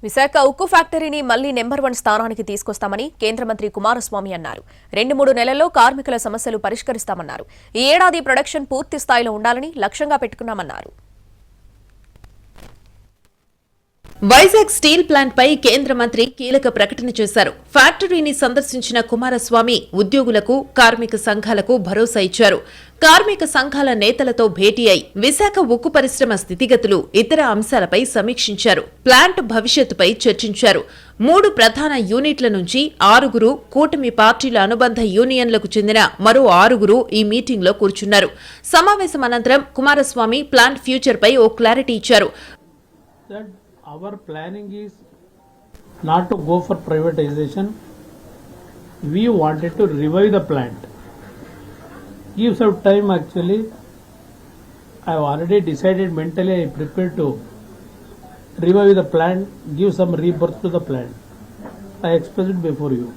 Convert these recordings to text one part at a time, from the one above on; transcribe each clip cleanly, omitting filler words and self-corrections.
విశాఖ ఉక్కు ఫ్యాక్టరీని మళ్లీ నెంబర్ 1 స్థానానికి తీసుకొస్తామని కేంద్ర మంత్రి కుమారస్వామి అన్నారు. 2-3 నెలల్లో కార్మికుల సమస్యలు పరిష్కరిస్తామన్నారు. ఈ ఏడాది ప్రొడక్షన్ పూర్తి స్థాయిలో ఉండాలని లక్ష్యంగా పెట్టుకున్నామన్నారు. వైజాగ్ స్టీల్ ప్లాంట్ పై కేంద్ర మంత్రి కీలక ప్రకటన చేశారు. ఫ్యాక్టరీని సందర్శించిన కుమారస్వామి ఉద్యోగులకు, కార్మిక సంఘాలకు భరోసా ఇచ్చారు. కార్మిక సంఘాల నేతలతో భేటీ అయి విశాఖ ఉక్కు పరిశ్రమ స్థితిగతులు, ఇతర అంశాలపై సమీక్షించారు. ప్లాంట్ భవిష్యత్తుపై చర్చించారు. 3 ప్రధాన యూనిట్ల నుంచి 6 కూటమి పార్టీల అనుబంధ యూనియన్లకు చెందిన మరో 6 ఈ మీటింగ్లో కూర్చున్నారు. సమావేశం అనంతరం కుమారస్వామి ప్లాంట్ ఫ్యూచర్ పై ఓ క్లారిటీ ఇచ్చారు. Our planning is not to go for privatization. We wanted to revive the plant. Give some time actually. I have already decided mentally, I prepared to revive the plant, give some rebirth to the plant. I expressed it before you.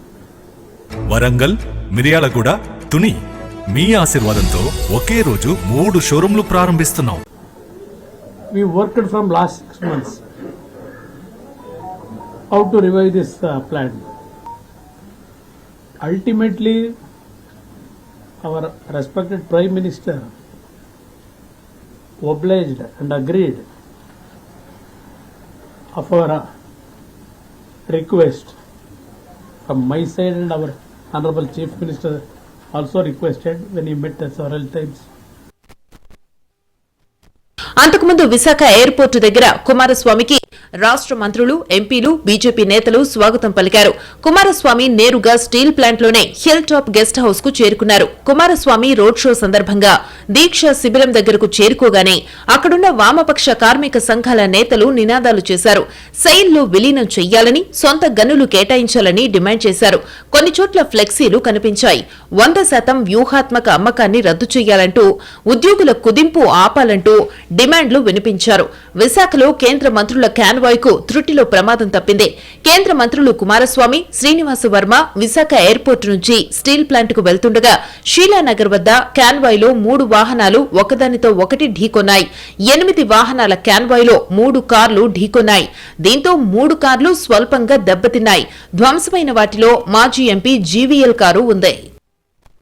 Warangal, Miryalaguda, Tuni మీ ఆశీర్వాదంతో ఒకే రోజు 3 షోరూంలు ప్రారంభిస్తున్నాం. We worked from last 6 months. How to revive this plant. Ultimately, our respected Prime Minister obliged and agreed of our request from my side, and our Honorable Chief Minister also requested when he met us several times. అంతకుముందు Visakha airport దగ్గర కుమారస్వామికి రాష్ట్ర మంత్రులు, ఎంపీలు, BJP నేతలు స్వాగతం పలికారు. కుమారస్వామి నేరుగా steel ప్లాంట్లోనే హిల్ టాప్ గెస్ట్ హౌస్ కు చేరుకున్నారు. కుమారస్వామి రోడ్ షో సందర్భంగా దీక్ష శిబిరం దగ్గరకు చేరుకోగానే అక్కడున్న వామపక్ష కార్మిక సంఘాల నేతలు నినాదాలు చేశారు. సెయిల్లో విలీనం చెయ్యాలని, సొంత గనులు కేటాయించాలని డిమాండ్ చేశారు. కొన్ని చోట్ల ఫ్లెక్సీలు కనిపించాయి. 100% వ్యూహాత్మక అమ్మకాన్ని రద్దు చేయాలంటూ, ఉద్యోగుల కుదింపు ఆపాలంటూ డిమాండ్లు వినిపించారు. విశాఖలో కేంద్ర మంత్రుల కాన్వాయ్కు త్రుటిలో ప్రమాదం తప్పింది. కేంద్ర మంత్రులు కుమారస్వామి, శ్రీనివాస వర్మ విశాఖ ఎయిర్పోర్టు నుంచి స్టీల్ ప్లాంట్ కు వెళ్తుండగా షీలానగర్ వద్ద కాన్వాయ్లో 3 వాహనాలు ఒకదానితో ఒకటి ఢీకొన్నాయి. 8 వాహనాల కాన్వాయ్లో 3 కార్లు ఢీకొన్నాయి. దీంతో 3 కార్లు స్వల్పంగా దెబ్బతిన్నాయి. ధ్వంసమైన వాటిలో మాజీ ఎంపీ జీవీఎల్ కారు ఉంది.